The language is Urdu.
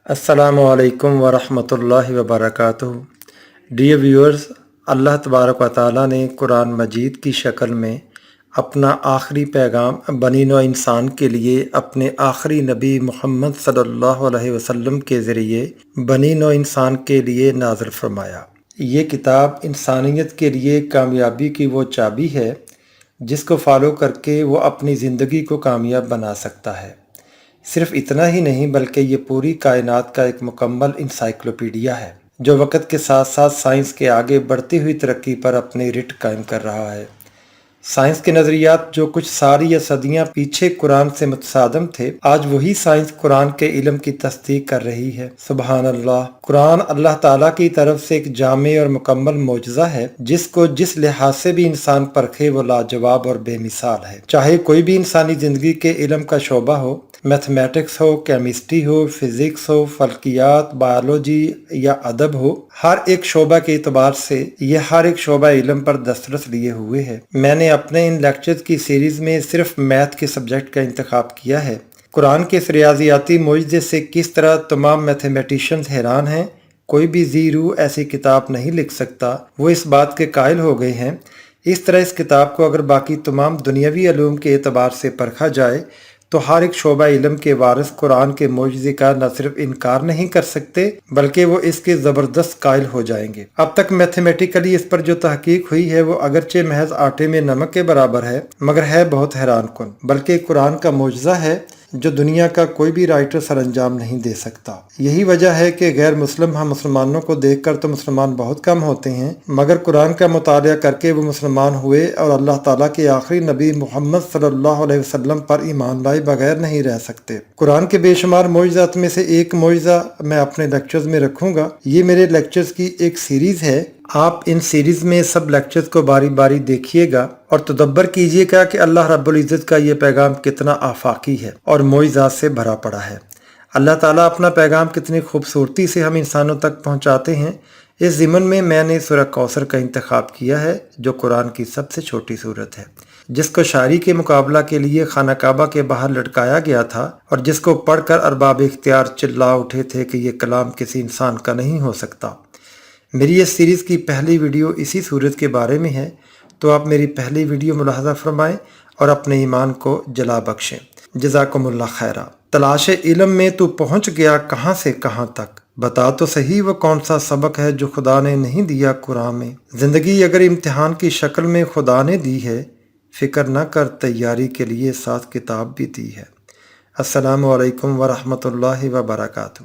السلام علیکم ورحمۃ وبرکاتہ۔ ڈیئر ویورز، اللہ تبارک و تعالیٰ نے قرآن مجید کی شکل میں اپنا آخری پیغام بنی نوع انسان کے لیے اپنے آخری نبی محمد صلی اللہ علیہ وسلم کے ذریعے بنی نوع انسان کے لیے نازل فرمایا۔ یہ کتاب انسانیت کے لیے کامیابی کی وہ چابی ہے جس کو فالو کر کے وہ اپنی زندگی کو کامیاب بنا سکتا ہے۔ صرف اتنا ہی نہیں بلکہ یہ پوری کائنات کا ایک مکمل انسائکلوپیڈیا ہے جو وقت کے ساتھ ساتھ سائنس کے آگے بڑھتی ہوئی ترقی پر اپنی رٹ قائم کر رہا ہے۔ سائنس کے نظریات جو کچھ ساری یا صدیاں پیچھے قرآن سے متصادم تھے، آج وہی سائنس قرآن کے علم کی تصدیق کر رہی ہے۔ سبحان اللہ! قرآن اللہ تعالیٰ کی طرف سے ایک جامع اور مکمل معجزہ ہے جس کو جس لحاظ سے بھی انسان پرکھے وہ لاجواب اور بے مثال ہے۔ چاہے کوئی بھی انسانی زندگی کے علم کا شعبہ ہو، میتھمیٹکس ہو، کیمسٹری ہو، فزکس ہو، فلکیات، بایولوجی یا ادب ہو، ہر ایک شعبہ کے اعتبار سے یہ ہر ایک شعبہ علم پر دسترس لیے ہوئے ہے۔ میں نے اپنے ان لیکچرز کی سیریز میں صرف میتھ کے سبجیکٹ کا انتخاب کیا ہے۔ قرآن کے اس ریاضیاتی معجزے سے کس طرح تمام میتھمیٹیشینز حیران ہیں، کوئی بھی ذی روح ایسی کتاب نہیں لکھ سکتا، وہ اس بات کے قائل ہو گئے ہیں۔ اس طرح اس کتاب کو اگر باقی تمام دنیاوی علوم کے اعتبار سے پرکھا جائے تو ہر ایک شعبہ علم کے وارث قرآن کے معجزے کا نہ صرف انکار نہیں کر سکتے بلکہ وہ اس کے زبردست قائل ہو جائیں گے۔ اب تک میتھمیٹیکلی اس پر جو تحقیق ہوئی ہے وہ اگرچہ محض آٹے میں نمک کے برابر ہے مگر ہے بہت حیران کن، بلکہ قرآن کا معجزہ ہے جو دنیا کا کوئی بھی رائٹر سر انجام نہیں دے سکتا۔ یہی وجہ ہے کہ غیر مسلم ہم مسلمانوں کو دیکھ کر تو مسلمان بہت کم ہوتے ہیں مگر قرآن کا مطالعہ کر کے وہ مسلمان ہوئے اور اللہ تعالیٰ کے آخری نبی محمد صلی اللہ علیہ وسلم پر ایمان لائے بغیر نہیں رہ سکتے۔ قرآن کے بے شمار معجزات میں سے ایک معجزہ میں اپنے لیکچرز میں رکھوں گا۔ یہ میرے لیکچرز کی ایک سیریز ہے۔ آپ ان سیریز میں سب لیکچرز کو باری باری دیکھیے گا اور تدبر کیجیے گا کہ اللہ رب العزت کا یہ پیغام کتنا آفاقی ہے اور معجزات سے بھرا پڑا ہے۔ اللہ تعالیٰ اپنا پیغام کتنی خوبصورتی سے ہم انسانوں تک پہنچاتے ہیں۔ اس ضمن میں میں نے سورہ کوثر کا انتخاب کیا ہے جو قرآن کی سب سے چھوٹی سورت ہے، جس کو شاعری کے مقابلہ کے لیے خانہ کعبہ کے باہر لٹکایا گیا تھا اور جس کو پڑھ کر ارباب اختیار چلا اٹھے تھے کہ یہ کلام کسی انسان کا نہیں ہو سکتا۔ میری اس سیریز کی پہلی ویڈیو اسی سورت کے بارے میں ہے، تو آپ میری پہلی ویڈیو ملاحظہ فرمائیں اور اپنے ایمان کو جلا بخشیں۔ جزاکم اللہ خیرہ۔ تلاش علم میں تو پہنچ گیا کہاں سے کہاں تک، بتا تو صحیح وہ کون سا سبق ہے جو خدا نے نہیں دیا قرآن میں۔ زندگی اگر امتحان کی شکل میں خدا نے دی ہے، فکر نہ کر تیاری کے لیے ساتھ کتاب بھی دی ہے۔ السلام علیکم ورحمۃ اللہ وبرکاتہ۔